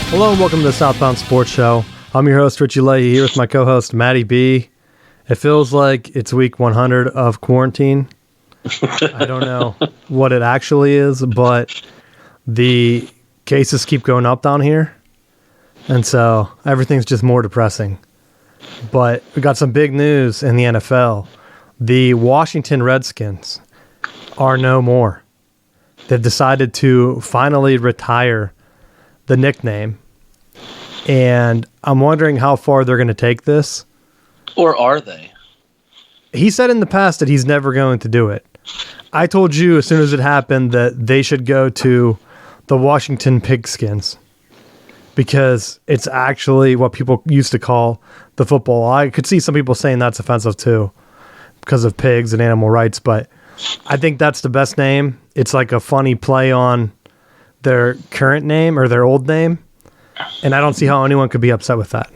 Hello and welcome to the Southbound Sports Show. I'm your host, Richie Leahy, here with my co-host, Maddie B. It feels like it's week 100 of quarantine. I don't know what it actually is, but the cases keep going up down here. And so everything's just more depressing. But we got some big news in the NFL. The Washington Redskins are no more. They've decided to finally retire the nickname. And I'm wondering how far they're going to take this. Or are they? He said in the past that he's never going to do it. I told you as soon as it happened that they should go to the Washington Pigskins because it's actually what people used to call the football. I could see some people saying that's offensive too because of pigs and animal rights, but I think that's the best name. It's like a funny play on their current name or their old name. And I don't see how anyone could be upset with that.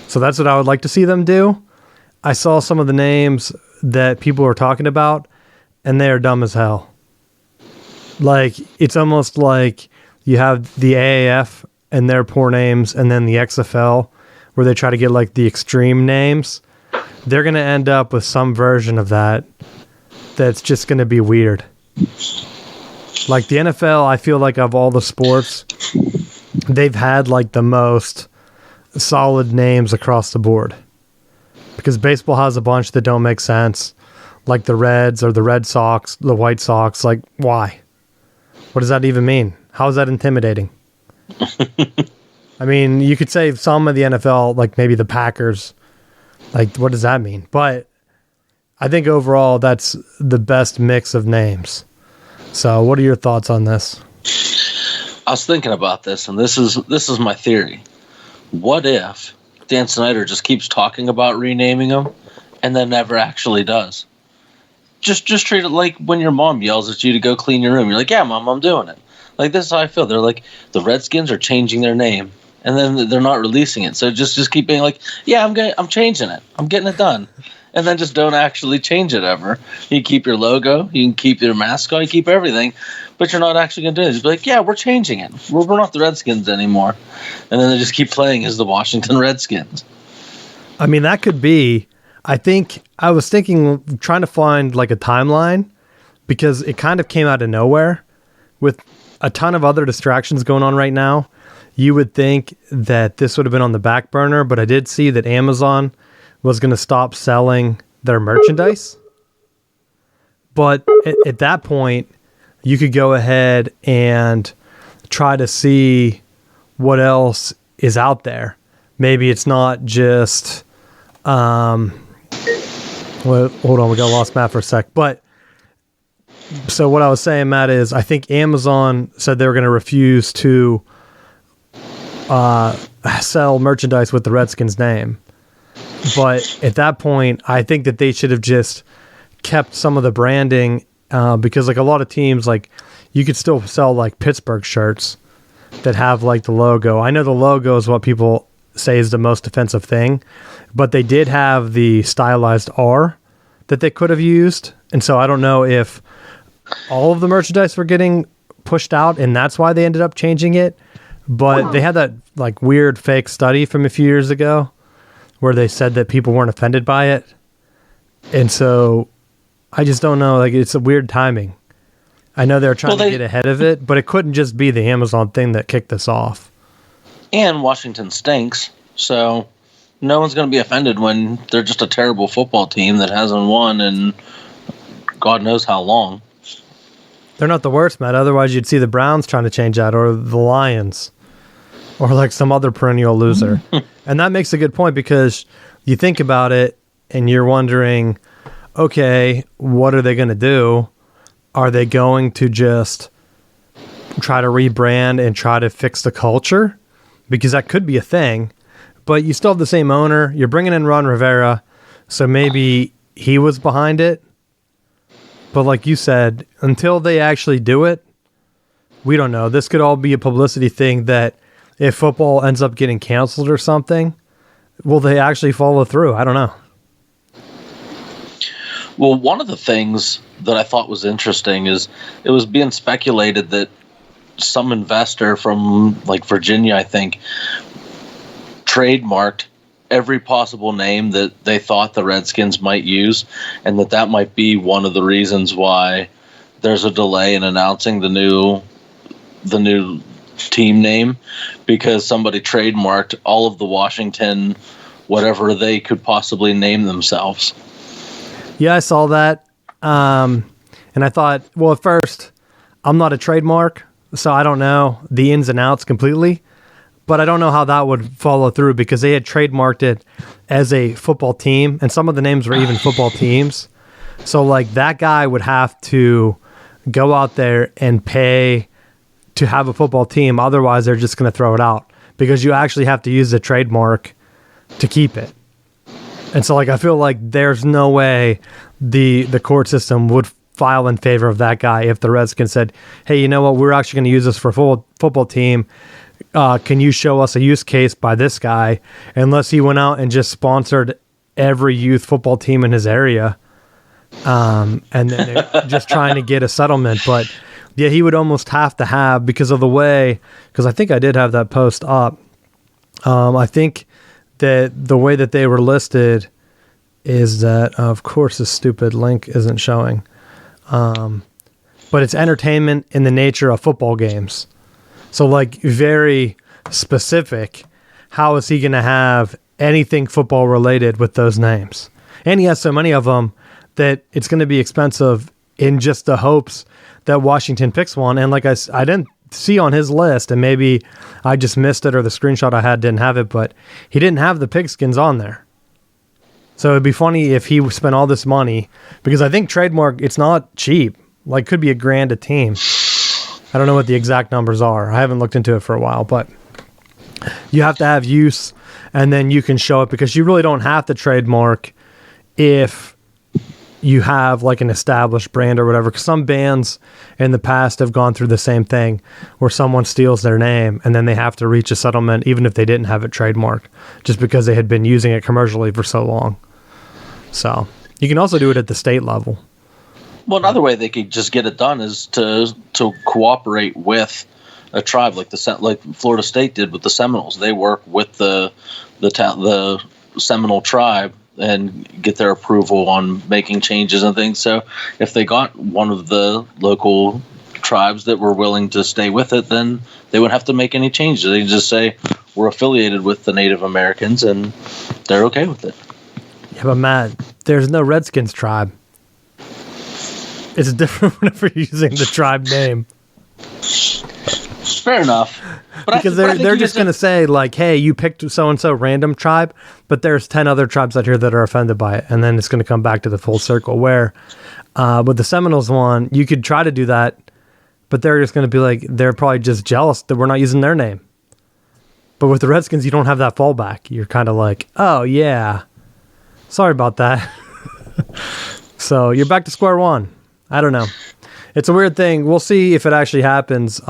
So that's what I would like to see them do. I saw some of the names that people were talking about, and they are dumb as hell. Like, it's almost like you have the AAF and their poor names, and then the XFL, where they try to get, like, the extreme names. They're going to end up with some version of that that's just going to be weird. Like, the NFL, I feel like of all the sports, they've had like the most solid names across the board because baseball has a bunch that don't make sense, like the Reds or the Red Sox, the White Sox. Like, why? What does that even mean? How is that intimidating? I mean, you could say some of the NFL, like maybe the Packers, like what does that mean? But I think overall that's the best mix of names. So what are your thoughts on this? I was thinking about this, and this is my theory. What if Dan Snyder just keeps talking about renaming them and then never actually does? Just treat it like when your mom yells at you to go clean your room. You're like, yeah, Mom, I'm doing it. Like, this is how I feel. They're like, the Redskins are changing their name, and then they're not releasing it. So just keep being like, yeah, I'm changing it. I'm getting it done. And then just don't actually change it ever. You can keep your logo. You can keep your mascot. You keep everything. But you're not actually going to do it. Just be like, yeah, we're changing it. We're not the Redskins anymore. And then they just keep playing as the Washington Redskins. I mean, that could be. I was thinking, trying to find like a timeline because it kind of came out of nowhere with a ton of other distractions going on right now. You would think that this would have been on the back burner, but I did see that Amazon was going to stop selling their merchandise. But at that point, you could go ahead and try to see what else is out there. Maybe it's not just, well, hold on, we got lost Matt for a sec. But so what I was saying, Matt, is I think Amazon said they were going to refuse to sell merchandise with the Redskins name. But at that point, I think that they should have just kept some of the branding because like a lot of teams, like you could still sell like Pittsburgh shirts that have like the logo. I know the logo is what people say is the most offensive thing, but they did have the stylized R that they could have used. And so I don't know if all of the merchandise were getting pushed out and that's why they ended up changing it. But they had that like weird fake study from a few years ago where they said that people weren't offended by it. And so I just don't know. Like, it's a weird timing. I know they're trying to get ahead of it, but it couldn't just be the Amazon thing that kicked this off. And Washington stinks, so no one's going to be offended when they're just a terrible football team that hasn't won in God knows how long. They're not the worst, Matt. Otherwise, you'd see the Browns trying to change that, or the Lions, or like some other perennial loser. And that makes a good point because you think about it and you're wondering, okay, what are they going to do? Are they going to just try to rebrand and try to fix the culture? Because that could be a thing, but you still have the same owner. You're bringing in Ron Rivera, so maybe he was behind it. But like you said, until they actually do it, we don't know. This could all be a publicity thing that if football ends up getting canceled or something, will they actually follow through? I don't know. Well, one of the things that I thought was interesting is it was being speculated that some investor from like Virginia, I think, trademarked every possible name that they thought the Redskins might use, and that might be one of the reasons why there's a delay in announcing the new team name, because somebody trademarked all of the Washington whatever they could possibly name themselves. Yeah, I saw that. And I thought, well, at first, I'm not a trademark, so I don't know the ins and outs completely. But I don't know how that would follow through, because they had trademarked it as a football team, and some of the names were even football teams. So, like, that guy would have to go out there and pay to have a football team. Otherwise, they're just going to throw it out, because you actually have to use the trademark to keep it. And so, like, I feel like there's no way the court system would file in favor of that guy if the Redskins said, hey, you know what, we're actually going to use this for a football team. Can you show us a use case by this guy? Unless he went out and just sponsored every youth football team in his area, and then they're just trying to get a settlement. But yeah, he would almost have to have, because of the way, because I think I did have that post up. I think that the way that they were listed is that, of course, this stupid link isn't showing. But it's entertainment in the nature of football games. So, like, very specific. How is he going to have anything football related with those names? And he has so many of them that it's going to be expensive, in just the hopes that Washington picks one. And like I didn't see on his list, and maybe I just missed it, or the screenshot I had didn't have it, but he didn't have the Pigskins on there. So it'd be funny if he spent all this money, because I think trademark, it's not cheap. Like, could be $1,000 a team. I don't know what the exact numbers are. I haven't looked into it for a while, but you have to have use, and then you can show it, because you really don't have to trademark if you have like an established brand or whatever. Because some bands in the past have gone through the same thing, where someone steals their name and then they have to reach a settlement even if they didn't have it trademarked, just because they had been using it commercially for so long. So you can also do it at the state level. Well, another way they could just get it done is to cooperate with a tribe, like Florida State did with the Seminoles. They work with the Seminole tribe and get their approval on making changes and things. So if they got one of the local tribes that were willing to stay with it, then they wouldn't have to make any changes. They can just say, we're affiliated with the Native Americans, and they're okay with it. Yeah, but Matt, there's no Redskins tribe. It's different whenever you're using the tribe name. Fair enough. But because they're just going to say, like, hey, you picked so-and-so random tribe, but there's 10 other tribes out here that are offended by it. And then it's going to come back to the full circle, where with the Seminoles one, you could try to do that, but they're just going to be like, they're probably just jealous that we're not using their name. But with the Redskins, you don't have that fallback. You're kind of like, oh, yeah, sorry about that. So you're back to square one. I don't know. It's a weird thing. We'll see if it actually happens.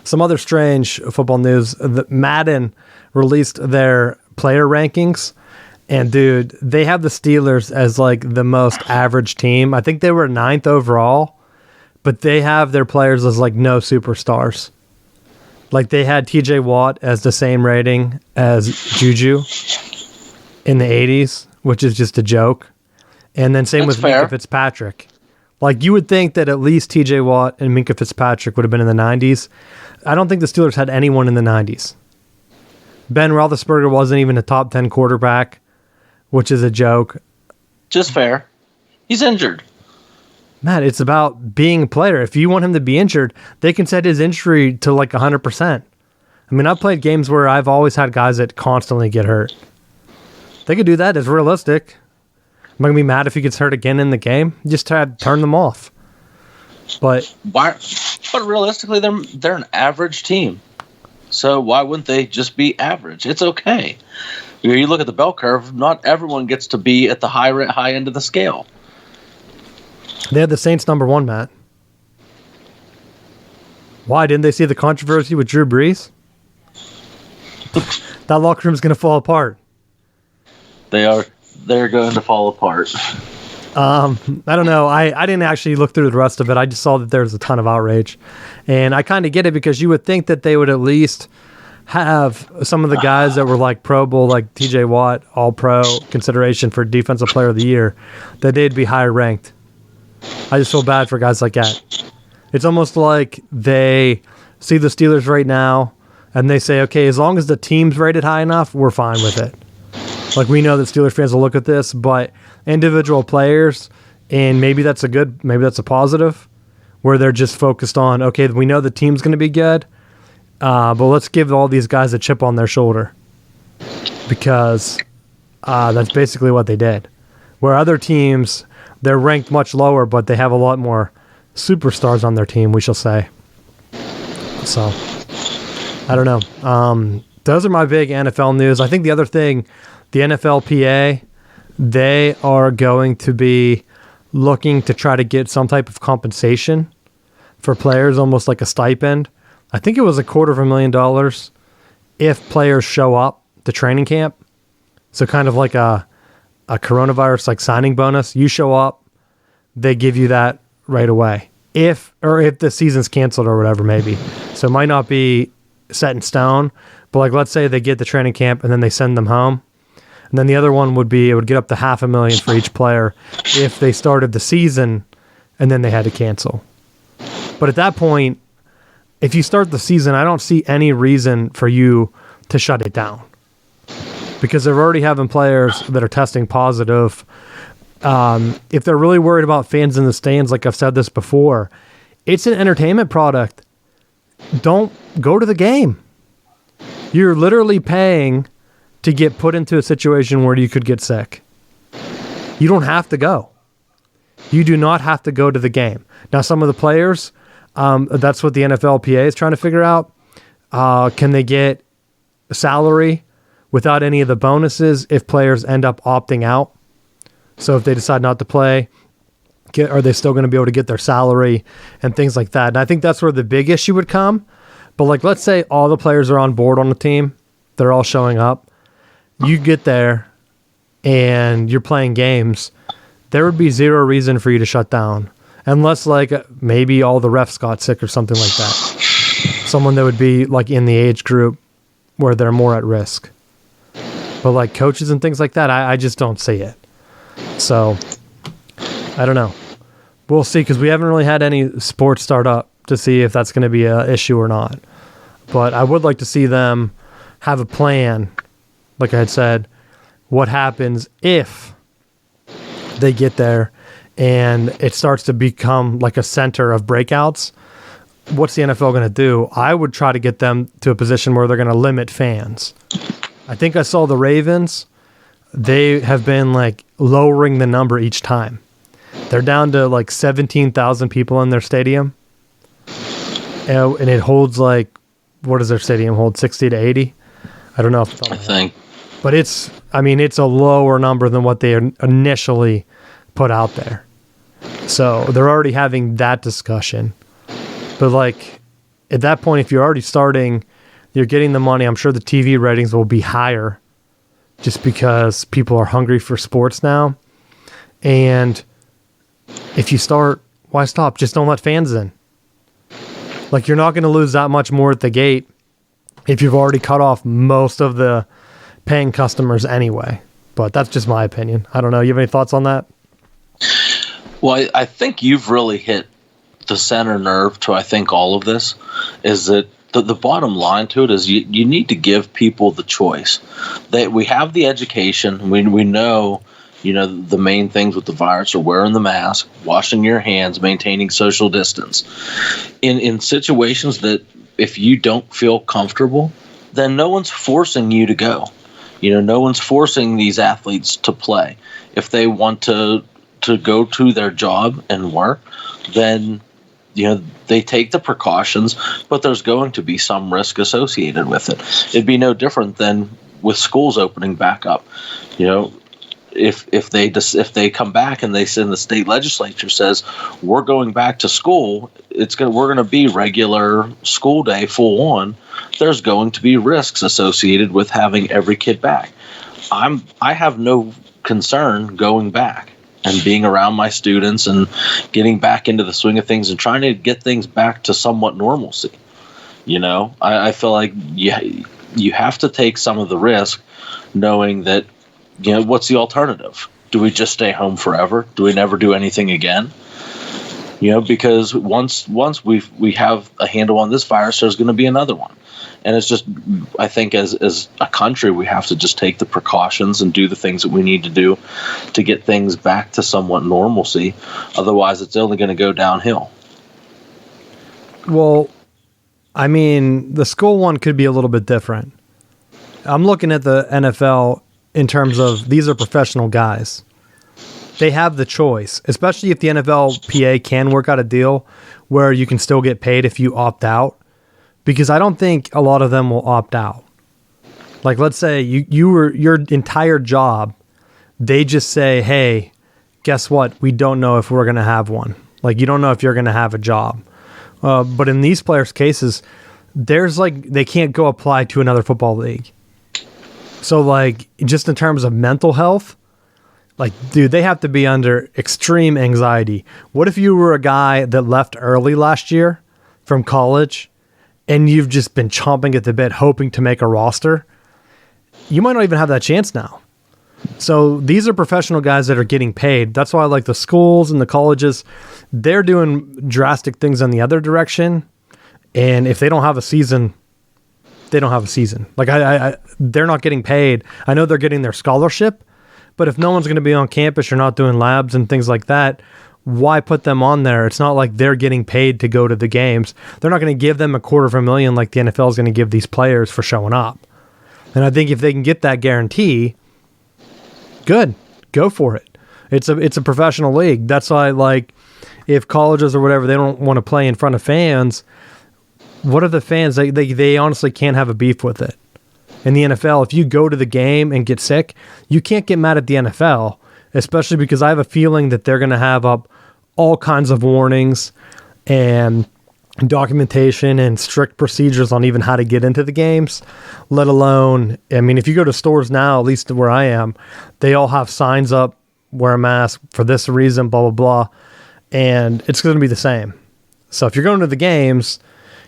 Some other strange football news. Madden released their player rankings, and dude, they have the Steelers as like the most average team. I think they were 9th overall, but they have their players as like no superstars. Like they had TJ Watt as the same rating as Juju in the 80s, which is just a joke. And then same with Minkah Fitzpatrick. Like, you would think that at least TJ Watt and Minkah Fitzpatrick would have been in the 90s. I don't think the Steelers had anyone in the 90s. Ben Roethlisberger wasn't even a top 10 quarterback, which is a joke. Just fair. He's injured. Matt, it's about being a player. If you want him to be injured, they can set his injury to like 100%. I mean, I've played games where I've always had guys that constantly get hurt. They could do that. It's realistic. Am I going to be mad if he gets hurt again in the game? Just turn them off. But realistically, they're an average team. So why wouldn't they just be average? It's okay. You look at the bell curve, not everyone gets to be at the high end of the scale. They had the Saints number 1, Matt. Why? Didn't they see the controversy with Drew Brees? That locker room's going to fall apart. They're going to fall apart. I don't know. I didn't actually look through the rest of it. I just saw that there's a ton of outrage. And I kind of get it because you would think that they would at least have some of the guys that were like Pro Bowl, like TJ Watt, All Pro consideration for Defensive Player of the Year, that they'd be higher ranked. I just feel bad for guys like that. It's almost like they see the Steelers right now and they say, okay, as long as the team's rated high enough, we're fine with it. Like, we know that Steelers fans will look at this, but individual players, and maybe that's a positive, where they're just focused on, okay, we know the team's going to be good, but let's give all these guys a chip on their shoulder, because that's basically what they did. Where other teams, they're ranked much lower, but they have a lot more superstars on their team, we shall say. So, I don't know. Those are my big NFL news. I think the other thing, the NFLPA, they are going to be looking to try to get some type of compensation for players, almost like a stipend. I think it was $250,000 if players show up to training camp. So kind of like a coronavirus like signing bonus. You show up, they give you that right away. If the season's canceled or whatever, maybe. So it might not be set in stone, but like, let's say they get the training camp and then they send them home. And then the other one would be, it would get up to $500,000 for each player if they started the season and then they had to cancel. But at that point, if you start the season, I don't see any reason for you to shut it down, because they're already having players that are testing positive. If they're really worried about fans in the stands, like I've said this before, it's an entertainment product. Don't go to the game. You're literally paying to get put into a situation where you could get sick. You don't have to go. You do not have to go to the game. Now, some of the players, that's what the NFLPA is trying to figure out. Can they get salary without any of the bonuses if players end up opting out? So if they decide not to play, are they still going to be able to get their salary and things like that? And I think that's where the big issue would come. But like, let's say all the players are on board on the team. They're all showing up. You get there and you're playing games. There would be zero reason for you to shut down. Unless like maybe all the refs got sick or something like that. Someone that would be like in the age group where they're more at risk. But like coaches and things like that, I just don't see it. So, I don't know. We'll see, because we haven't really had any sports start up to see if that's going to be an issue or not. But I would like to see them have a plan, like I had said, what happens if they get there and it starts to become like a center of breakouts. What's the NFL going to do? I would try to get them to a position where they're going to limit fans. I think I saw the Ravens. They have been like lowering the number each time. They're down to like 17,000 people in their stadium. And it holds like, what does their stadium hold? 60 to 80? I don't know. I think. But it's a lower number than what they initially put out there. So they're already having that discussion. But like, at that point, if you're already starting, you're getting the money. I'm sure the TV ratings will be higher just because people are hungry for sports now. And if you start, why stop? Just don't let fans in. Like, you're not going to lose that much more at the gate if you've already cut off most of the paying customers anyway. But that's just my opinion. I don't know. You have any thoughts on that? Well, I think you've really hit the center nerve to, I think, all of this, is that the bottom line to it is you need to give people the choice. We have the education. We know, the main things with the virus are wearing the mask, washing your hands, maintaining social distance. In situations that if you don't feel comfortable, then no one's forcing you to go. No one's forcing these athletes to play. If they want to go to their job and work, then they take the precautions, but there's going to be some risk associated with it. It'd be no different than with schools opening back up. If they come back and they send the state legislature says we're going back to school, we're going to be regular school day full on. There's going to be risks associated with having every kid back. I have no concern going back. and being around my students and getting back into the swing of things and trying to get things back to somewhat normalcy. I feel like you have to take some of the risk, knowing that, what's the alternative? Do we just stay home forever? Do we never do anything again? Because once we have a handle on this virus, there's going to be another one. And it's just, I think as a country, we have to just take the precautions and do the things that we need to do to get things back to somewhat normalcy. Otherwise, it's only going to go downhill. Well, I mean, the school one could be a little bit different. I'm looking at the NFL in terms of these are professional guys. They have the choice, especially if the NFLPA can work out a deal where you can still get paid if you opt out. Because I don't think a lot of them will opt out. Like, let's say your entire job, they just say, hey, guess what? We don't know if we're going to have one. Like, you don't know if you're going to have a job. But in these players' cases, they can't go apply to another football league. So, like, just in terms of mental health, like, dude, they have to be under extreme anxiety. What if you were a guy that left early last year from college and you've just been chomping at the bit hoping to make a roster? You might not even have that chance now. So these are professional guys that are getting paid. That's why, like, the schools and the colleges, they're doing drastic things in the other direction. And if they don't have a season, they don't have a season. Like, they're not getting paid. I know they're getting their scholarship, but if no one's going to be on campus, you're not doing labs and things like that, why put them on there? It's not like they're getting paid to go to the games. They're not going to give them $250,000 like the NFL is going to give these players for showing up. And I think if they can get that guarantee, good, go for it. It's a professional league. That's why, like, if colleges or whatever, they don't want to play in front of fans, what are the fans? They honestly can't have a beef with it. In the NFL, if you go to the game and get sick, you can't get mad at the NFL, especially because I have a feeling that they're going to have up all kinds of warnings and documentation and strict procedures on even how to get into the games, let alone, I mean, if you go to stores now, at least where I am, they all have signs up, wear a mask for this reason, blah, blah, blah. And it's going to be the same. So if you're going to the games,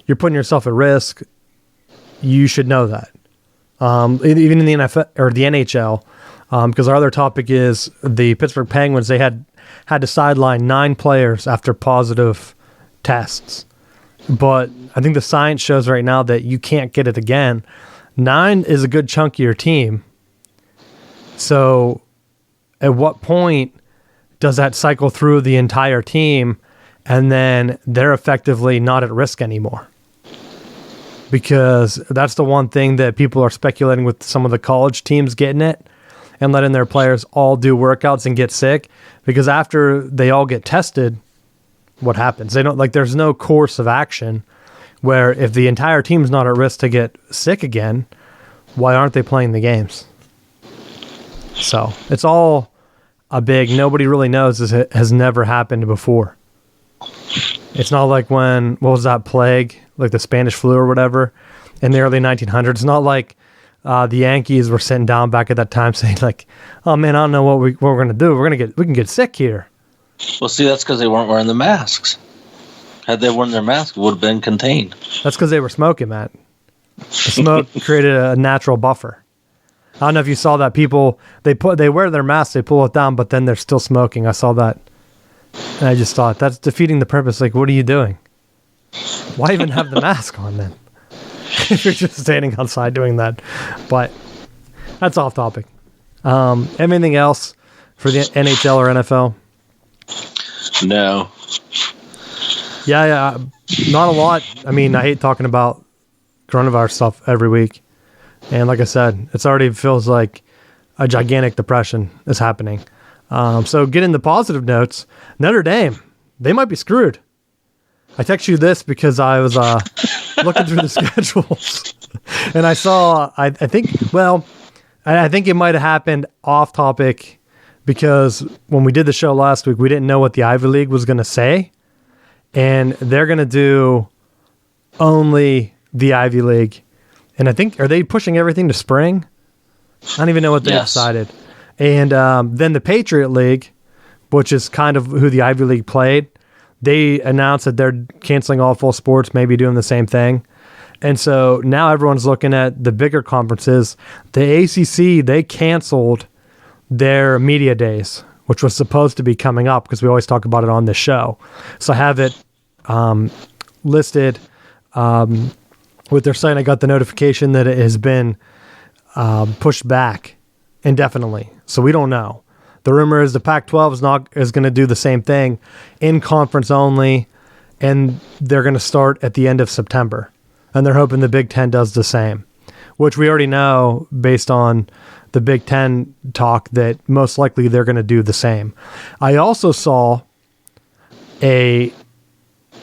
you're putting yourself at risk. You should know that. Even in the NFL or the NHL, because our other topic is the Pittsburgh Penguins. They had to sideline 9 players after positive tests. But I think the science shows right now that you can't get it again. 9 is a good chunk of your team. So at what point does that cycle through the entire team and then they're effectively not at risk anymore? Because that's the one thing that people are speculating with some of the college teams getting it and letting their players all do workouts and get sick. Because after they all get tested, what happens? They don't, like, there's no course of action where if the entire team's not at risk to get sick again, why aren't they playing the games? So it's all a big, nobody really knows. This has never happened before. It's not like what was that plague, like the Spanish flu or whatever, in the early 1900s. It's not like the Yankees were sitting down back at that time saying, like, oh man, I don't know what we're going to do. We can get sick here. Well, see, that's because they weren't wearing the masks. Had they worn their masks, it would have been contained. That's because they were smoking, Matt. The smoke created a natural buffer. I don't know if you saw that. People, they wear their masks, they pull it down, but then they're still smoking. I saw that. And I just thought, that's defeating the purpose. Like, what are you doing? Why even have the mask on then? If you're just standing outside doing that. But that's off topic. Anything else for the NHL or NFL? No. Yeah, not a lot. I mean, I hate talking about coronavirus stuff every week. And like I said, it's already feels like a gigantic depression is happening. So getting the positive notes, Notre Dame, they might be screwed. I text you this because I was looking through the schedules and I saw, I think it might have happened off topic because when we did the show last week, we didn't know what the Ivy League was going to say. And they're going to do only the Ivy League. And I think, are they pushing everything to spring? I don't even know what they decided. And then the Patriot League, which is kind of who the Ivy League played, they announced that they're canceling all full sports, maybe doing the same thing. And so now everyone's looking at the bigger conferences. The ACC, they canceled their media days, which was supposed to be coming up because we always talk about it on this show. So I have it listed with their site. I got the notification that it has been pushed back indefinitely. So we don't know. The rumor is the Pac-12 is going to do the same thing, in conference only, and they're going to start at the end of September. And they're hoping the Big Ten does the same, which we already know based on the Big Ten talk that most likely they're going to do the same. I also saw a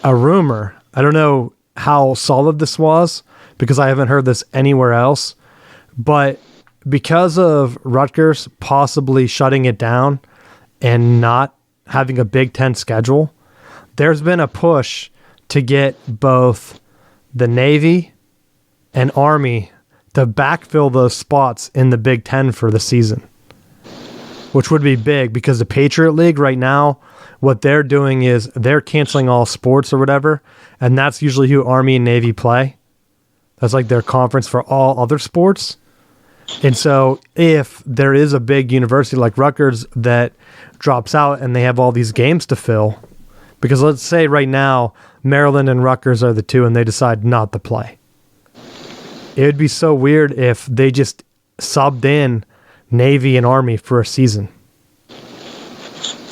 rumor. I don't know how solid this was because I haven't heard this anywhere else, but because of Rutgers possibly shutting it down and not having a Big Ten schedule, there's been a push to get both the Navy and Army to backfill those spots in the Big Ten for the season, which would be big because the Patriot League right now, what they're doing is they're canceling all sports or whatever, and that's usually who Army and Navy play. That's like their conference for all other sports. And so if there is a big university like Rutgers that drops out and they have all these games to fill, because let's say right now Maryland and Rutgers are the two and they decide not to play. It would be so weird if they just subbed in Navy and Army for a season.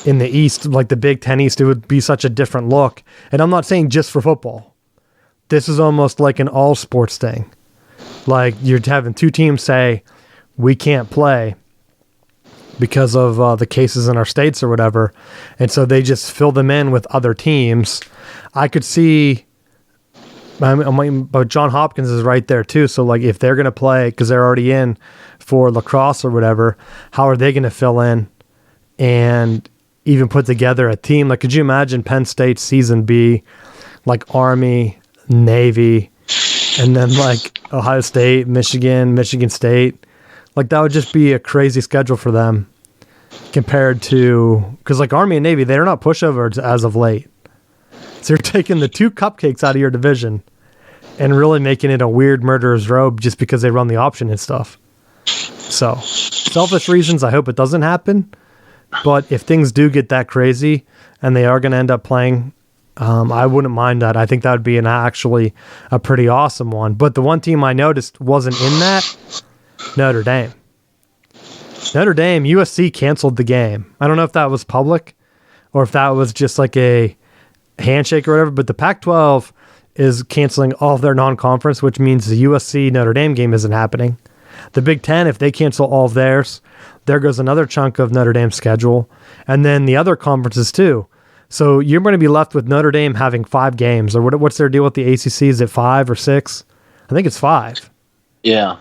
In the East, like the Big Ten East, it would be such a different look. And I'm not saying just for football. This is almost like an all sports thing. Like you're having two teams say, we can't play because of the cases in our states or whatever. And so they just fill them in with other teams. I could see, but John Hopkins is right there too. So like if they're going to play, because they're already in for lacrosse or whatever, how are they going to fill in and even put together a team? Like, could you imagine Penn State's season be like Army, Navy, and then like Ohio State, Michigan State? Like that would just be a crazy schedule for them compared to, because like Army and Navy, they're not pushovers as of late. So you're taking the two cupcakes out of your division and really making it a weird murderer's row just because they run the option and stuff. So selfish reasons, I hope it doesn't happen. But if things do get that crazy and they are going to end up playing, I wouldn't mind that. I think that would be actually a pretty awesome one. But the one team I noticed wasn't in that, Notre Dame. Notre Dame, USC canceled the game. I don't know if that was public or if that was just like a handshake or whatever, but the Pac-12 is canceling all of their non-conference, which means the USC Notre Dame game isn't happening. The Big Ten, if they cancel all of theirs, there goes another chunk of Notre Dame's schedule. And then the other conferences too. So you're going to be left with Notre Dame having 5 games. Or what's their deal with the ACC? Is it 5 or 6? I think it's 5. Yeah.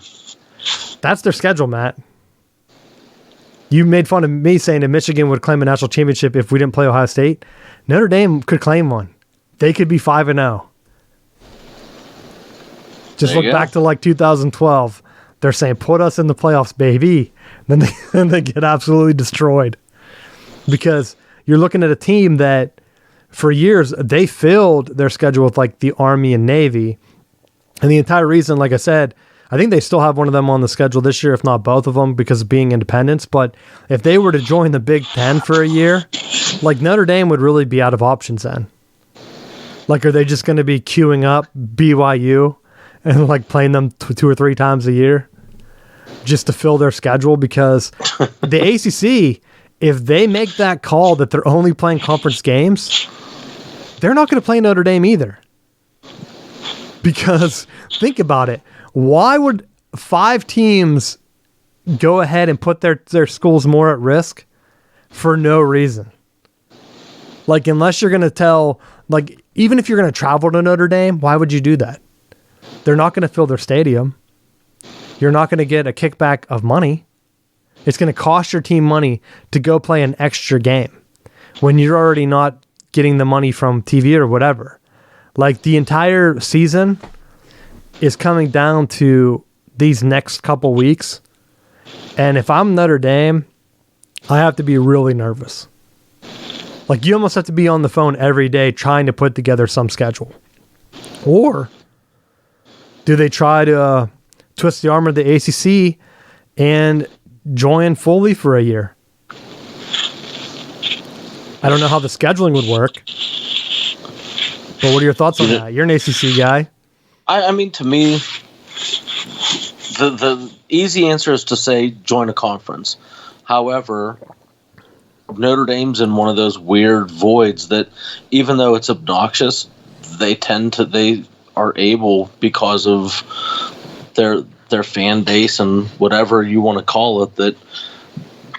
That's their schedule, Matt. You made fun of me saying that Michigan would claim a national championship if we didn't play Ohio State. Notre Dame could claim one. They could be 5-0. Just look back to like 2012. They're saying, put us in the playoffs, baby. Then they get absolutely destroyed. Because you're looking at a team that for years, they filled their schedule with like the Army and Navy. And the entire reason, like I said, I think they still have one of them on the schedule this year, if not both of them, because of being independents. But if they were to join the Big Ten for a year, like Notre Dame would really be out of options then. Like, are they just going to be queuing up BYU and like playing them 2 or 3 times a year just to fill their schedule? Because the ACC, if they make that call that they're only playing conference games, they're not going to play Notre Dame either. Because think about it. Why would 5 teams go ahead and put their schools more at risk for no reason? Like, unless you're going to tell, like, even if you're going to travel to Notre Dame, why would you do that? They're not going to fill their stadium. You're not going to get a kickback of money. It's going to cost your team money to go play an extra game when you're already not getting the money from TV or whatever. Like, the entire season is coming down to these next couple weeks. And if I'm Notre Dame, I have to be really nervous. Like, you almost have to be on the phone every day trying to put together some schedule. Or do they try to twist the arm of the ACC and join fully for a year? I don't know how the scheduling would work. But what are your thoughts on that? You're an ACC guy. I mean, to me, the easy answer is to say join a conference. However, Notre Dame's in one of those weird voids that, even though it's obnoxious, they are able, because of their fan base and whatever you want to call it, that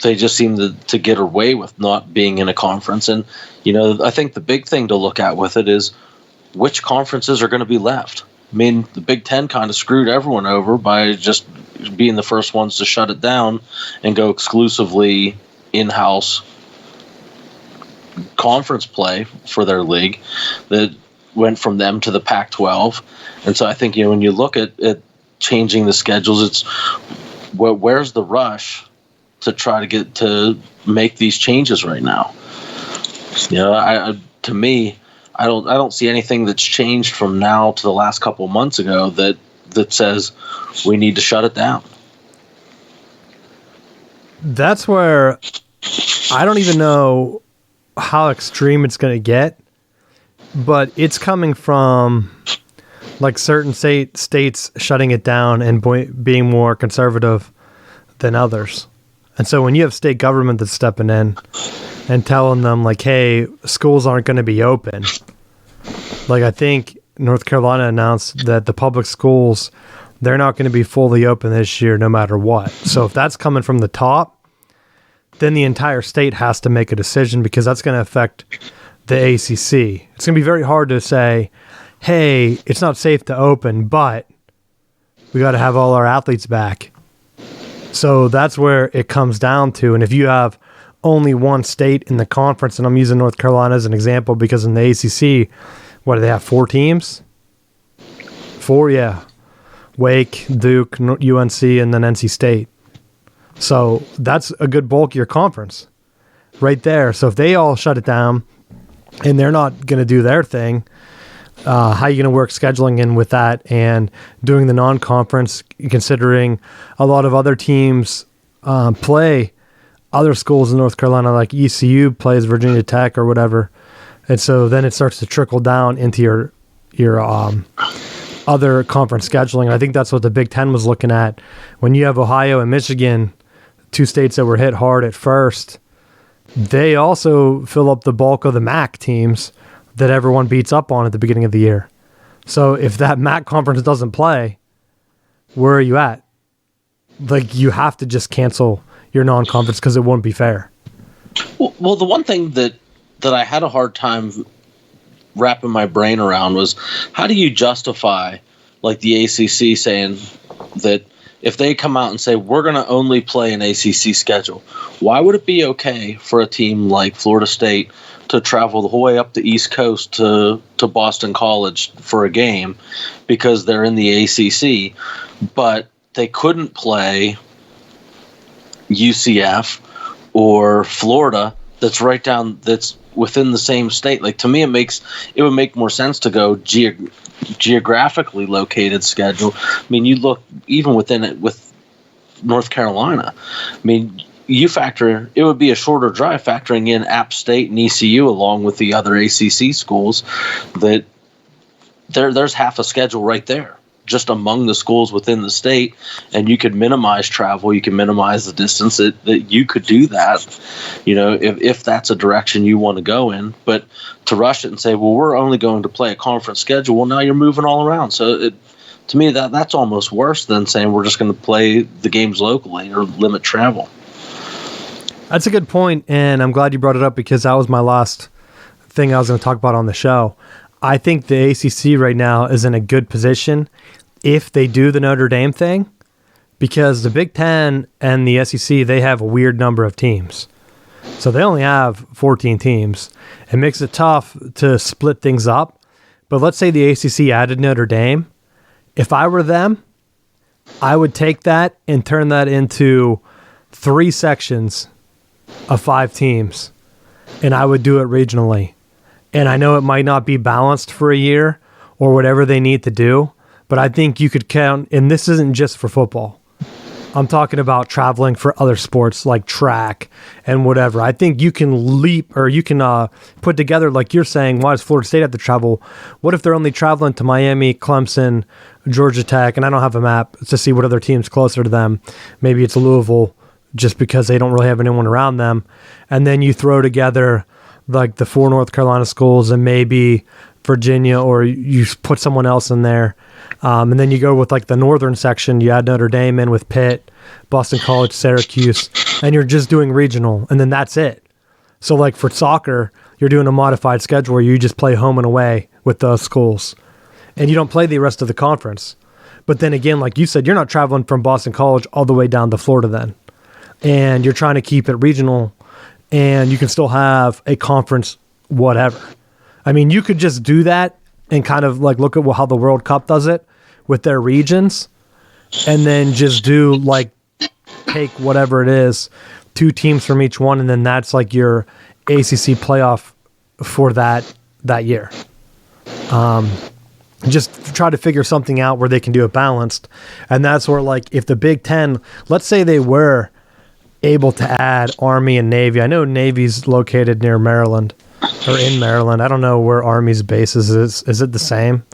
they just seem to get away with not being in a conference. And, I think the big thing to look at with it is which conferences are going to be left. I mean, the Big Ten kind of screwed everyone over by just being the first ones to shut it down and go exclusively in-house conference play for their league. That went from them to the Pac-12. And so I think, when you look at changing the schedules, it's where's the rush to try to make these changes right now? To me, I don't see anything that's changed from now to the last couple of months ago that says we need to shut it down. That's where I don't even know how extreme it's going to get, but it's coming from like certain states shutting it down and being more conservative than others. And so when you have state government that's stepping in and telling them like, hey, schools aren't going to be open. Like, I think North Carolina announced that the public schools, they're not going to be fully open this year no matter what. So if that's coming from the top, then the entire state has to make a decision, because that's going to affect the ACC. It's going to be very hard to say, hey, it's not safe to open, but we got to have all our athletes back. So that's where it comes down to. And if you have only one state in the conference, and I'm using North Carolina as an example because in the ACC, what do they have, 4 teams? 4, yeah. Wake, Duke, UNC, and then NC State. So that's a good bulk of your conference right there. So if they all shut it down and they're not going to do their thing, how are you going to work scheduling in with that and doing the non-conference, considering a lot of other teams play other schools in North Carolina, like ECU plays Virginia Tech or whatever. And so then it starts to trickle down into your other conference scheduling. I think that's what the Big Ten was looking at. When you have Ohio and Michigan, 2 states that were hit hard at first, they also fill up the bulk of the MAC teams that everyone beats up on at the beginning of the year. So if that MAC conference doesn't play, where are you at? Like, you have to just cancel your non-conference because it won't be fair. Well, the one thing that I had a hard time wrapping my brain around was, how do you justify, like, the ACC saying that if they come out and say, we're going to only play an ACC schedule, why would it be okay for a team like Florida State to travel the whole way up the East Coast to Boston College for a game because they're in the ACC, but they couldn't play UCF or Florida that's within the same state? Like, to me, it would make more sense to go geographically located schedule. I mean, you look even within it with North Carolina. I mean, it would be a shorter drive factoring in App State and ECU along with the other ACC schools. That there's half a schedule right there, just among the schools within the state, and you could minimize travel, you can minimize the distance. That you could do that, if that's a direction you want to go in. But to rush it and say, well, we're only going to play a conference schedule, well, now you're moving all around. So to me, that's almost worse than saying we're just going to play the games locally or limit travel. That's a good point, and I'm glad you brought it up because that was my last thing I was going to talk about on the show. I think the ACC right now is in a good position if they do the Notre Dame thing, because the Big Ten and the SEC, they have a weird number of teams. So they only have 14 teams. It makes it tough to split things up. But let's say the ACC added Notre Dame. If I were them, I would take that and turn that into 3 sections of 5 teams. and I would do it regionally. And I know it might not be balanced for a year or whatever they need to do, but I think you could count, and this isn't just for football. I'm talking about traveling for other sports like track and whatever. I think you can put together, like you're saying, why does Florida State have to travel? What if they're only traveling to Miami, Clemson, Georgia Tech, and I don't have a map to see what other teams closer to them. Maybe it's Louisville just because they don't really have anyone around them. And then you throw together like the 4 North Carolina schools and maybe Virginia, or you put someone else in there. And then you go with like the northern section, you add Notre Dame in with Pitt, Boston College, Syracuse, and you're just doing regional, and then that's it. So like for soccer, you're doing a modified schedule where you just play home and away with those schools, and you don't play the rest of the conference. But then again, like you said, you're not traveling from Boston College all the way down to Florida then, and you're trying to keep it regional, and you can still have a conference whatever. I mean, you could just do that and kind of like look at how the World Cup does it with their regions, and then just do like take whatever it is, 2 teams from each one, and then that's like your ACC playoff for that year. Just try to figure something out where they can do it balanced, and that's where like if the Big Ten, let's say they were able to add Army and Navy. I know Navy's located near Maryland. Or in Maryland. I don't know where Army's base is. Is it the same?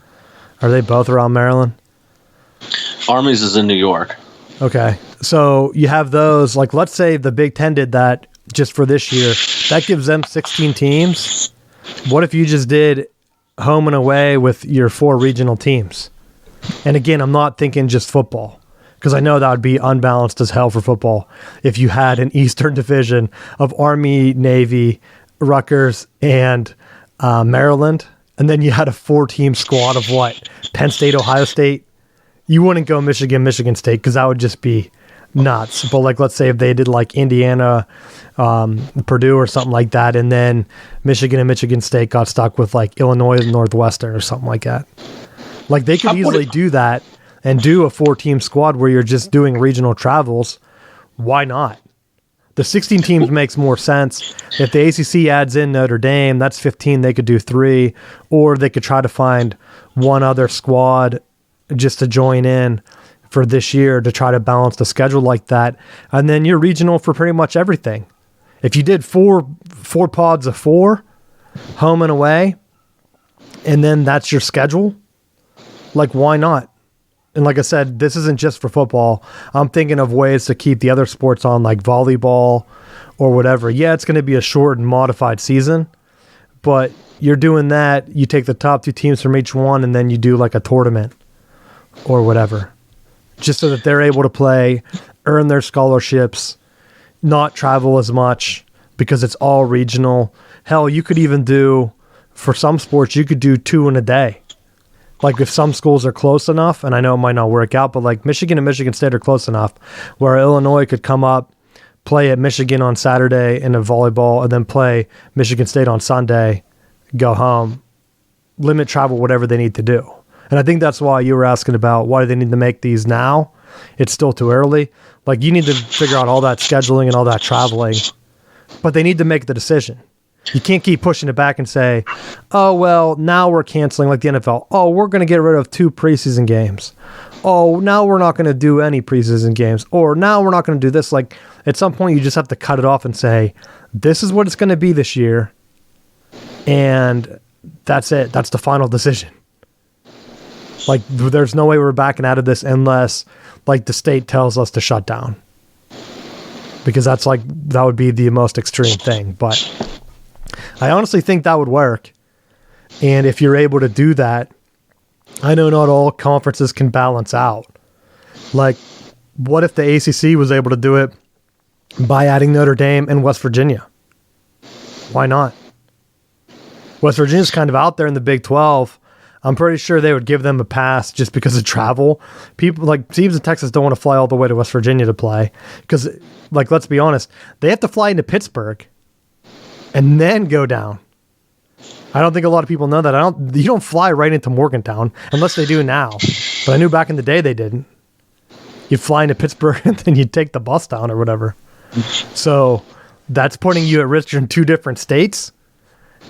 Are they both around Maryland? Army's is in New York. Okay. So you have those, like let's say the Big Ten did that just for this year. That gives them 16 teams. What if you just did home and away with your 4 regional teams? And again, I'm not thinking just football, because I know that would be unbalanced as hell for football if you had an Eastern Division of Army, Navy, Rutgers, and Maryland, and then you had a 4-team squad of what? Penn State, Ohio State. You wouldn't go Michigan State, because that would just be nuts. But like, let's say if they did like Indiana, Purdue or something like that, and then Michigan and Michigan State got stuck with like Illinois and Northwestern or something like that. Like they could easily do that and do a 4-team squad where you're just doing regional travels. Why not? The 16 teams makes more sense. If the ACC adds in Notre Dame, that's 15. They could do 3, or they could try to find one other squad just to join in for this year to try to balance the schedule like that. And then you're regional for pretty much everything. If you did four pods of 4, home and away, and then that's your schedule, like why not? And like I said, this isn't just for football. I'm thinking of ways to keep the other sports on, like volleyball or whatever. Yeah, it's going to be a short and modified season, but you're doing that. You take the top 2 teams from each one, and then you do like a tournament or whatever, just so that they're able to play, earn their scholarships, not travel as much because it's all regional. Hell, you could even do, for some sports, you could do 2 in a day. Like if some schools are close enough, and I know it might not work out, but like Michigan and Michigan State are close enough where Illinois could come up, play at Michigan on Saturday in a volleyball, and then play Michigan State on Sunday, go home, limit travel, whatever they need to do. And I think that's why you were asking about why do they need to make these now? It's still too early. Like you need to figure out all that scheduling and all that traveling, but they need to make the decision. You can't keep pushing it back and say, oh, well, now we're canceling like the NFL. Oh, we're going to get rid of 2 preseason games. Oh, now we're not going to do any preseason games. Or now we're not going to do this. Like at some point, you just have to cut it off and say, this is what it's going to be this year. And that's it. That's the final decision. Like there's no way we're backing out of this unless like the state tells us to shut down. Because that would be the most extreme thing. But I honestly think that would work. And if you're able to do that, I know not all conferences can balance out. Like, what if the ACC was able to do it by adding Notre Dame and West Virginia? Why not? West Virginia's kind of out there in the Big 12. I'm pretty sure they would give them a pass just because of travel. People like teams in Texas don't want to fly all the way to West Virginia to play because, like, let's be honest, they have to fly into Pittsburgh and then go down. I don't think a lot of people know that. You don't fly right into Morgantown unless they do now. But I knew back in the day they didn't. You'd fly into Pittsburgh and then you'd take the bus down or whatever. So that's putting you at risk in two different states.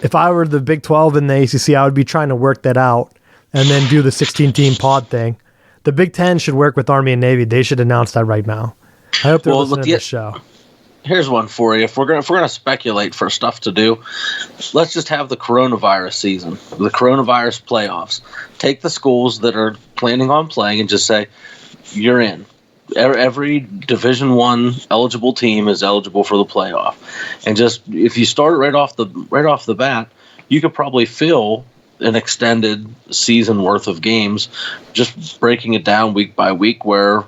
If I were the Big 12 and the ACC, I would be trying to work that out and then do the 16-team pod thing. The Big 10 should work with Army and Navy. They should announce that right now. I hope they're listening to the show. Here's one for you. If we're gonna speculate for stuff to do, let's just have the coronavirus season, the coronavirus playoffs. Take the schools that are planning on playing and just say, you're in. Every Division I eligible team is eligible for the playoff, and just if you start right off the bat, you could probably fill an extended season worth of games, just breaking it down week by week. Where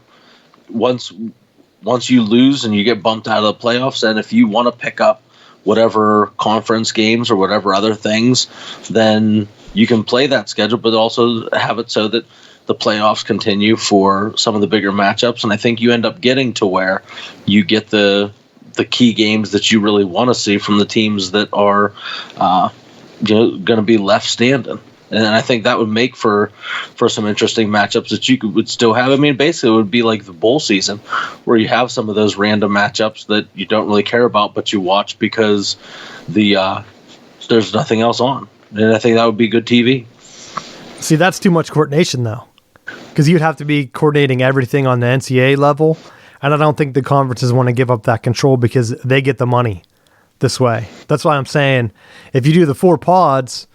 once you lose and you get bumped out of the playoffs, and if you want to pick up whatever conference games or whatever other things, then you can play that schedule, but also have it so that the playoffs continue for some of the bigger matchups. And I think you end up getting to where you get the key games that you really want to see from the teams that are going to be left standing. And I think that would make for some interesting matchups that you would still have. I mean, basically, it would be like the bowl season, where you have some of those random matchups that you don't really care about, but you watch because there's nothing else on. And I think that would be good TV. See, that's too much coordination, though, because you'd have to be coordinating everything on the NCAA level, and I don't think the conferences want to give up that control because they get the money this way. That's why I'm saying if you do the 4 pods,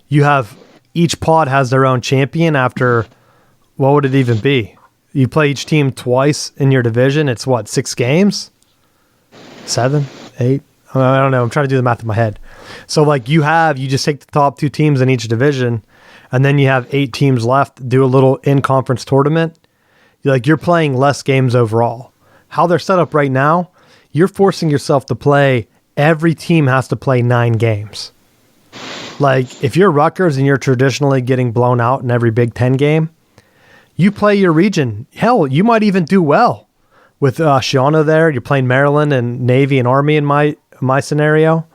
you have each pod has their own champion after, what would it even be? You play each team twice in your division. It's what, 6 games? 7? 8? I don't know. I'm trying to do the math in my head. So like you just take the top 2 teams in each division, and then you have 8 teams left, do a little in-conference tournament. You're playing less games overall. How they're set up right now, you're forcing yourself to play, every team has to play 9 games. Like, if you're Rutgers and you're traditionally getting blown out in every Big 10 game, you play your region. Hell, you might even do well with Shiano there. You're playing Maryland and Navy and Army in my scenario.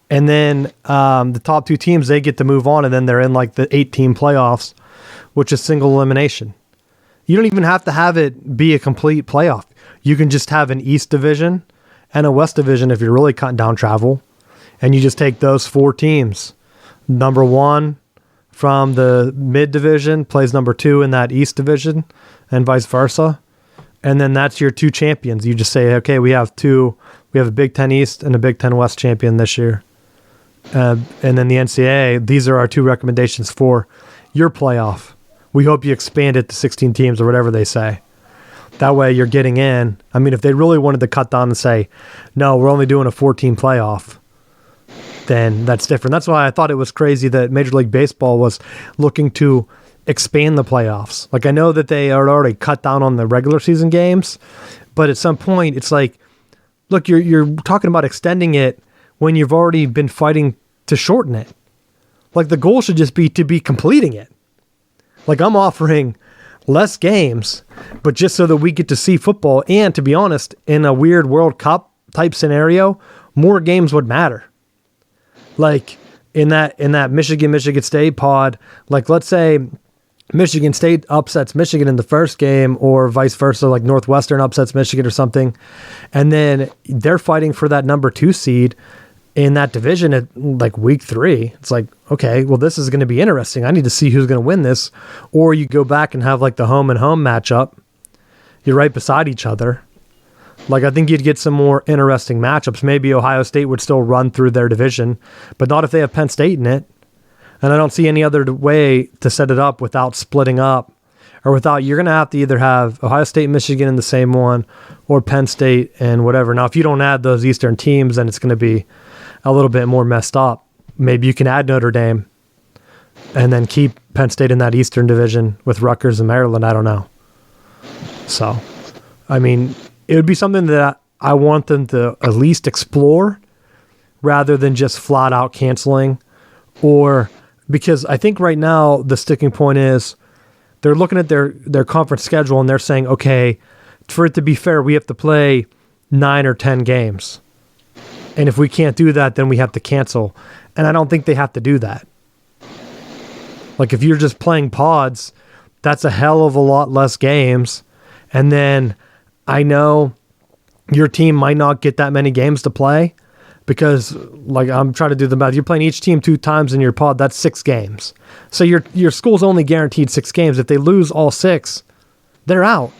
And then the top 2 teams, they get to move on, and then they're in like the 8-team playoffs, which is single elimination. You don't even have to have it be a complete playoff. You can just have an East division and a West division if you're really cutting down travel. And you just take those 4 teams. Number 1 from the mid division plays number 2 in that East division, and vice versa. And then that's your 2 champions. You just say, okay, we have a Big 10 East and a Big 10 West champion this year. And then the NCAA, these are our 2 recommendations for your playoff. We hope you expand it to 16 teams or whatever they say. That way you're getting in. I mean, if they really wanted to cut down and say, no, we're only doing a 14 playoff, then that's different. That's why I thought it was crazy that Major League Baseball was looking to expand the playoffs. Like, I know that they are already cut down on the regular season games, but at some point it's like, look, you're talking about extending it when you've already been fighting to shorten it. Like, the goal should just be to be completing it. Like, I'm offering less games, but just so that we get to see football. And to be honest, in a weird World Cup type scenario, more games would matter. Like in that Michigan State pod, like let's say Michigan State upsets Michigan in the first game, or vice versa, like Northwestern upsets Michigan or something, and then they're fighting for that number 2 seed in that division at like week 3. It's like, okay, well, this is going to be interesting. I need to see who's going to win this. Or you go back and have like the home and home matchup. You're right beside each other. Like, I think you'd get some more interesting matchups. Maybe Ohio State would still run through their division, but not if they have Penn State in it. And I don't see any other way to set it up without splitting up, or without, you're going to have to either have Ohio State and Michigan in the same one, or Penn State and whatever. Now, if you don't add those Eastern teams, then it's going to be a little bit more messed up. Maybe you can add Notre Dame and then keep Penn State in that Eastern division with Rutgers and Maryland. I don't know. So, I mean, it would be something that I want them to at least explore rather than just flat out canceling. Or, because I think right now the sticking point is they're looking at their conference schedule and they're saying, okay, for it to be fair, we have to play 9 or 10 games. And if we can't do that, then we have to cancel. And I don't think they have to do that. Like, if you're just playing pods, that's a hell of a lot less games. And then I know your team might not get that many games to play because, like, I'm trying to do the math. You're playing each team 2 times in your pod. That's 6 games. So your school's only guaranteed 6 games. If they lose all 6, they're out.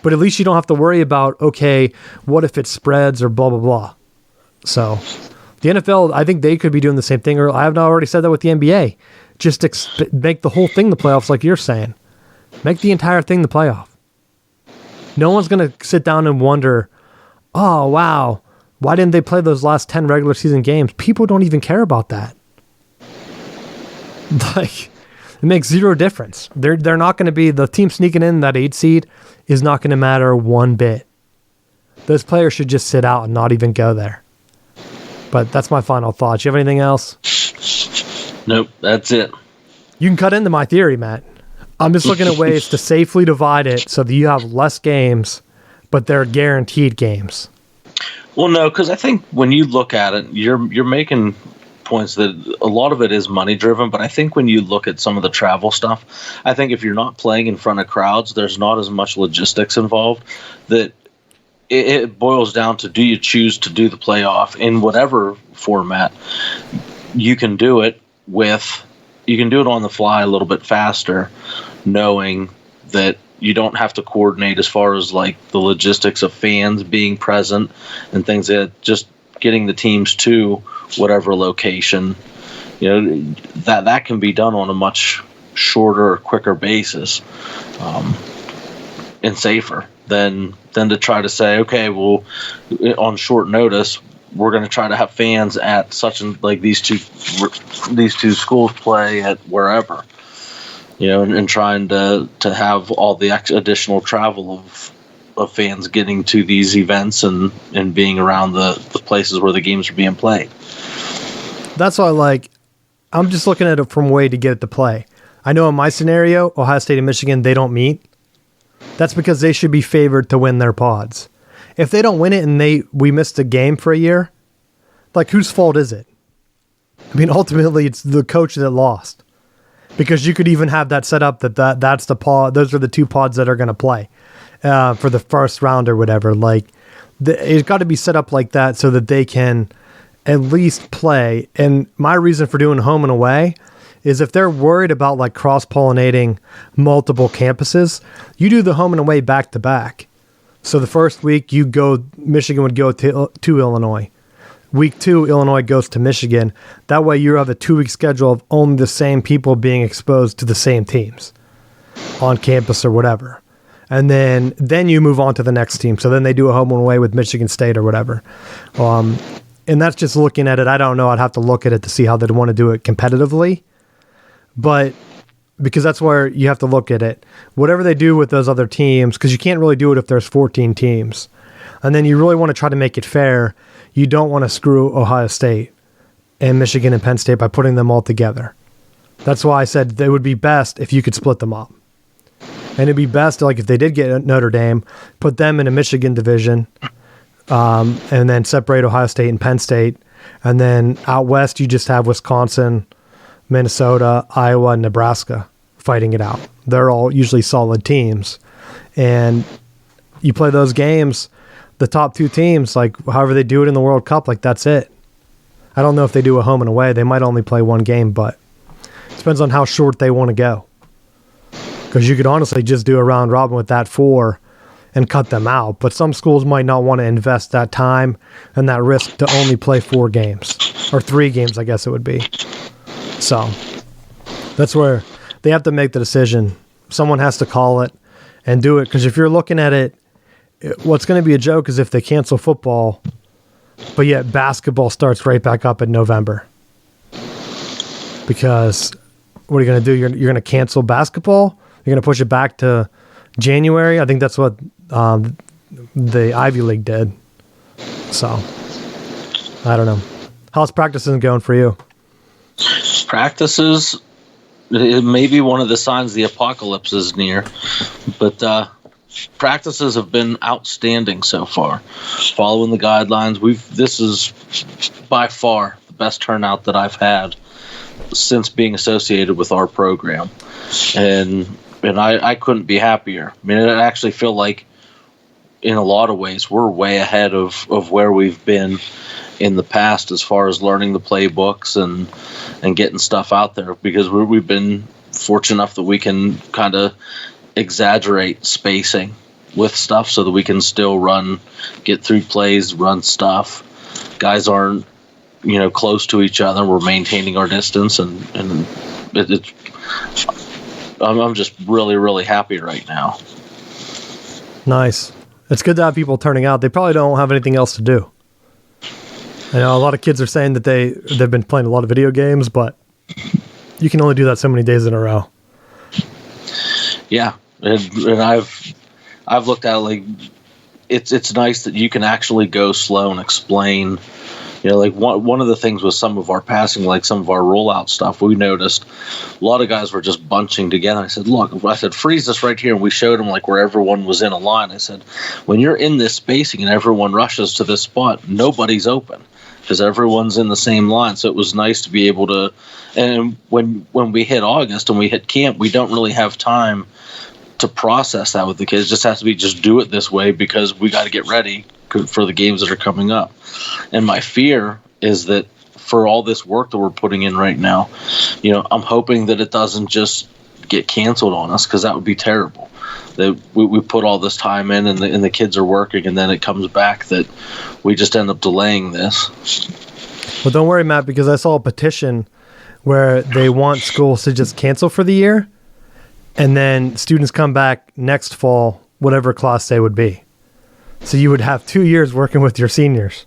But at least you don't have to worry about, okay, what if it spreads or blah, blah, blah. So the NFL, I think they could be doing the same thing. Or I have already said that with the NBA. Just make the whole thing the playoffs like you're saying. Make the entire thing the playoff. No one's going to sit down and wonder, oh, wow, why didn't they play those last 10 regular season games? People don't even care about that. Like, it makes zero difference. They're not going to be, the team sneaking in that 8 seed is not going to matter one bit. Those players should just sit out and not even go there. But that's my final thoughts. You have anything else? Nope, that's it. You can cut into my theory, Matt. I'm just looking at ways to safely divide it so that you have less games, but they're guaranteed games. Well, no, because I think when you look at it, you're making points that a lot of it is money driven, but I think when you look at some of the travel stuff, I think if you're not playing in front of crowds, there's not as much logistics involved. That it boils down to, do you choose to do the playoff in whatever format? You can do it on the fly a little bit faster, knowing that you don't have to coordinate as far as like the logistics of fans being present and things, that just getting the teams to whatever location, that can be done on a much shorter, quicker basis, and safer than to try to say, okay, well, on short notice, we're going to try to have fans at such and like these two schools play at wherever, and trying to have all the additional travel of fans getting to these events and being around the places where the games are being played. That's why, I'm just looking at it from a way to get it to play. I know in my scenario, Ohio State and Michigan, they don't meet. That's because they should be favored to win their pods. If they don't win it and we missed a game for a year, whose fault is it? I mean, ultimately, it's the coach that lost. Because you could even have that set up that's the pod. Those are the 2 pods that are going to play for the first round or whatever. It's got to be set up like that so that they can at least play. And my reason for doing home and away is if they're worried about cross-pollinating multiple campuses, you do the home and away back to back. So the first week Michigan would go to Illinois. Week 2, Illinois goes to Michigan. That way you have a 2-week schedule of only the same people being exposed to the same teams on campus or whatever. And then you move on to the next team. So then they do a home and away with Michigan State or whatever. And that's just looking at it. I don't know. I'd have to look at it to see how they'd want to do it competitively. But because that's where you have to look at it. Whatever they do with those other teams, because you can't really do it if there's 14 teams. And then you really want to try to make it fair. You don't want to screw Ohio State and Michigan and Penn State by putting them all together. That's why I said it would be best if you could split them up. And it'd be best, if they did get Notre Dame, put them in a Michigan division, and then separate Ohio State and Penn State. And then out west, you just have Wisconsin, Minnesota, Iowa, and Nebraska fighting it out. They're all usually solid teams. And you play those games, the top 2 teams, however they do it in the World Cup, that's it. I don't know if they do a home and away. They might only play 1 game, but it depends on how short they want to go. Because you could honestly just do a round robin with that 4 and cut them out. But some schools might not want to invest that time and that risk to only play 4 games. Or 3 games, I guess it would be. So that's where they have to make the decision. Someone has to call it and do it. Because if you're looking at it, what's going to be a joke is if they cancel football, but yet basketball starts right back up in November. Because what are you going to do? You're going to cancel basketball? You're going to push it back to January? I think that's what the Ivy League did. So, I don't know. How's practices going for you? Practices, it may be one of the signs the apocalypse is near, but practices have been outstanding so far, following the guidelines. This is by far the best turnout that I've had since being associated with our program, and I couldn't be happier. I mean, I actually feel like in a lot of ways, we're way ahead of where we've been in the past as far as learning the playbooks and getting stuff out there, because we've been fortunate enough that we can kind of exaggerate spacing with stuff so that we can still get through plays, run stuff. Guys aren't, close to each other. We're maintaining our distance, and I'm just really, really happy right now. Nice. It's good to have people turning out. They probably don't have anything else to do. I know a lot of kids are saying that they've been playing a lot of video games, but you can only do that so many days in a row. Yeah, and I've looked at it like it's nice that you can actually go slow and explain. Like one of the things with some of our passing, like some of our rollout stuff, we noticed a lot of guys were just bunching together. I said, freeze this right here. And we showed them like where everyone was in a line. I said, when you're in this spacing and everyone rushes to this spot, nobody's open because everyone's in the same line. So it was nice to be able to, and when we hit August and we hit camp, we don't really have time to process that with the kids. It just has to be just do it this way because we got to get ready for the games that are coming up. And my fear is that for all this work that we're putting in right now, I'm hoping that it doesn't just get canceled on us, because that would be terrible. That we put all this time in and the kids are working, and then it comes back that we just end up delaying this. Well, don't worry, Matt, because I saw a petition where they want schools to just cancel for the year, and then students come back next fall, whatever class they would be. So you would have 2 years working with your seniors,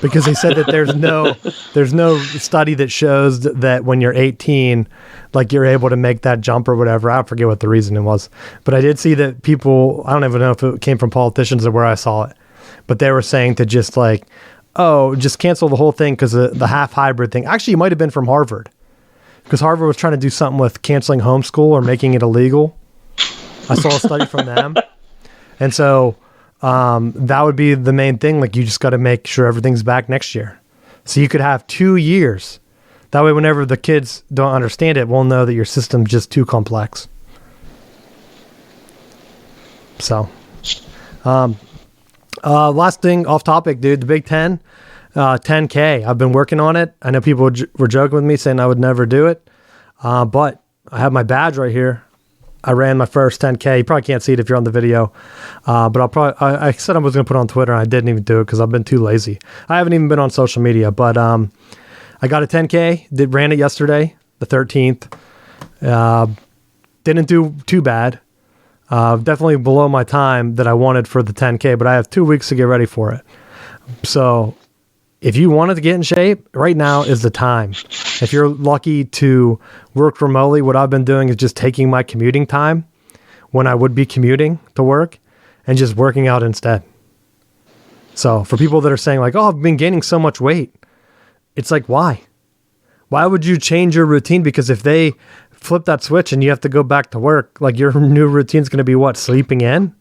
because they said that there's no study that shows that when you're 18, like you're able to make that jump or whatever. I forget what the reason was, but I did see that people, I don't even know if it came from politicians or where I saw it, but they were saying to just like, just cancel the whole thing because the half hybrid thing. Actually, it might have been from Harvard, because Harvard was trying to do something with canceling homeschool or making it illegal. I saw a study from them. And so that would be the main thing. Like, you just got to make sure everything's back next year. So you could have 2 years. That way, whenever the kids don't understand it, we'll know that your system's just too complex. So, last thing off topic, dude, the Big Ten, 10K. I've been working on it. I know people were joking with me saying I would never do it. But I have my badge right here. I ran my first 10K. You probably can't see it if you're on the video. But I said I was going to put it on Twitter, and I didn't even do it because I've been too lazy. I haven't even been on social media, but I got a 10K. Ran it yesterday, the 13th. Didn't do too bad. Definitely below my time that I wanted for the 10K, but I have 2 weeks to get ready for it. So if you wanted to get in shape, right now is the time. If you're lucky to work remotely, what I've been doing is just taking my commuting time when I would be commuting to work and just working out instead. So for people that are saying like, oh, I've been gaining so much weight, it's like, why? Why would you change your routine? Because if they flip that switch and you have to go back to work, like your new routine's going to be what? Sleeping in?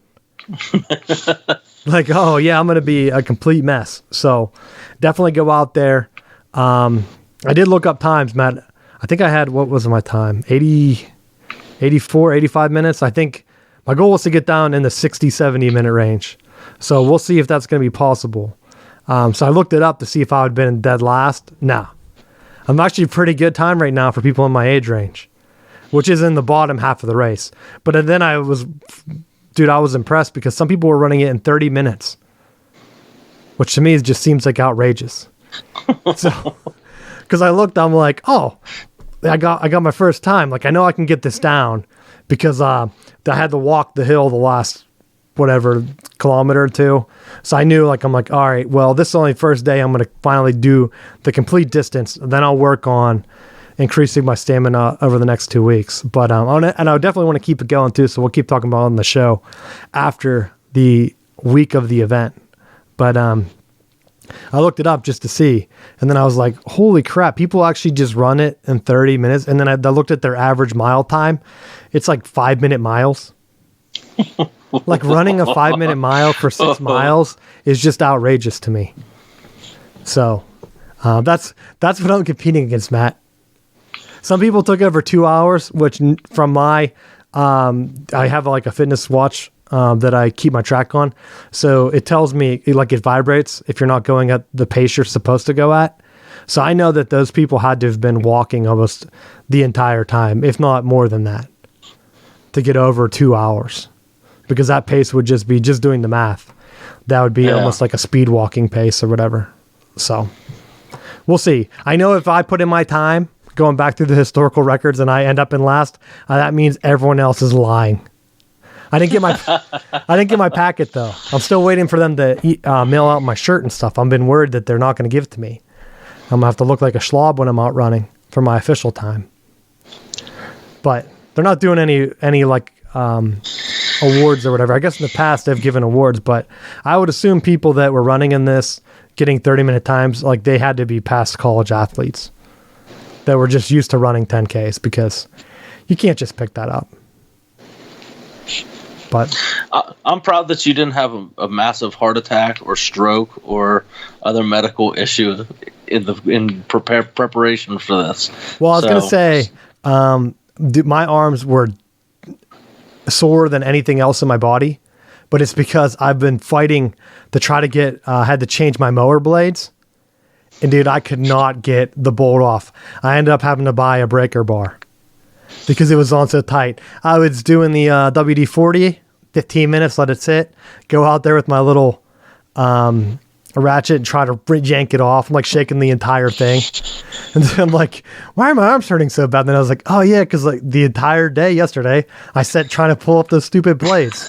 Like, oh yeah, I'm going to be a complete mess. So definitely go out there. I did look up times, Matt. I think I had, what was my time? 84, 85 minutes. I think my goal was to get down in the 60, 70 minute range. So we'll see if that's going to be possible. So I looked it up to see if I would have been dead last. Nah. I'm actually pretty good time right now for people in my age range, which is in the bottom half of the race. But then I was impressed because some people were running it in 30 minutes, which to me just seems like outrageous. So, because I looked, I'm like, oh, I got my first time. Like, I know I can get this down because I had to walk the hill the last kilometer or two. So I knew, like, I'm like, all right, well, this is only first day. I'm going to finally do the complete distance. Then I'll work on increasing my stamina over the next 2 weeks. But and I definitely want to keep it going too. So we'll keep talking about it on the show after the week of the event. But I looked it up just to see, and then I was like, holy crap, people actually just run it in 30 minutes. And then I looked at their average mile time. It's like 5-minute miles. Like, running a 5-minute mile for 6 miles is just outrageous to me. So that's what I'm competing against, Matt. Some people took over 2 hours, which from my, I have like a fitness watch that I keep my track on. So it tells me, like, it vibrates if you're not going at the pace you're supposed to go at. So I know that those people had to have been walking almost the entire time, if not more than that, to get over 2 hours, because that pace would just be, just doing the math, that would be almost like a speed walking pace or whatever. So we'll see. I know if I put in my time going back through the historical records and I end up in last, that means everyone else is lying. I didn't get my packet though. I'm still waiting for them to mail out my shirt and stuff. I've been worried that they're not going to give it to me. I'm gonna have to look like a schlob when I'm out running for my official time. But they're not doing any like awards or whatever. I guess in the past they've given awards, but I would assume people that were running in this, getting 30-minute times, like they had to be past college athletes that were just used to running 10Ks, because you can't just pick that up. But I'm proud that you didn't have a massive heart attack or stroke or other medical issue in preparation for this. Well, I was going to say, my arms were sore than anything else in my body, but it's because I've been fighting to try to get, had to change my mower blades. And dude, I could not get the bolt off. I ended up having to buy a breaker bar because it was on so tight. I was doing the WD-40, 15 minutes, let it sit, go out there with my little ratchet and try to yank it off. I'm like shaking the entire thing. And then I'm like, why are my arms hurting so bad? And then I was like, oh yeah, because like the entire day yesterday, I sat trying to pull up those stupid blades.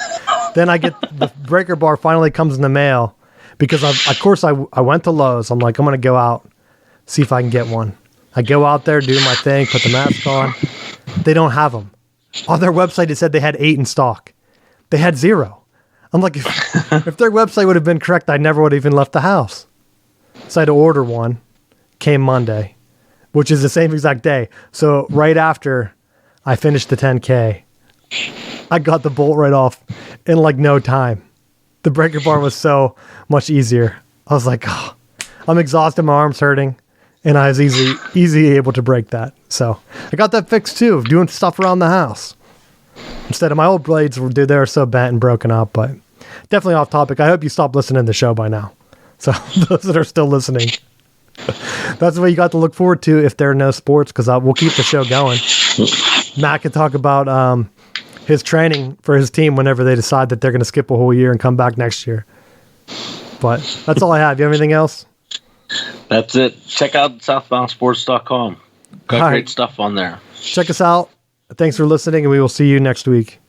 Then I get the breaker bar finally comes in the mail because I went to Lowe's. I'm like, I'm going to go out, see if I can get one. I go out there, do my thing, put the mask on. They don't have them. On their website, it said they had 8 in stock. They had 0. I'm like, if their website would have been correct, I never would have even left the house. So I had to order one. Came Monday, which is the same exact day. So right after I finished the 10K, I got the bolt right off in like no time. The breaker bar was so much easier. I was like, oh, I'm exhausted. My arm's hurting. And I was easy able to break that. So I got that fixed too, doing stuff around the house. Instead of my old blades, dude, they were so bent and broken up, but definitely off topic. I hope you stopped listening to the show by now. So those that are still listening, that's what you got to look forward to if there are no sports, because we'll keep the show going. Matt can talk about his training for his team whenever they decide that they're going to skip a whole year and come back next year. But that's all I have. You have anything else? That's it. Check out southboundsports.com. Got great stuff on there. Check us out. Thanks for listening, and we will see you next week.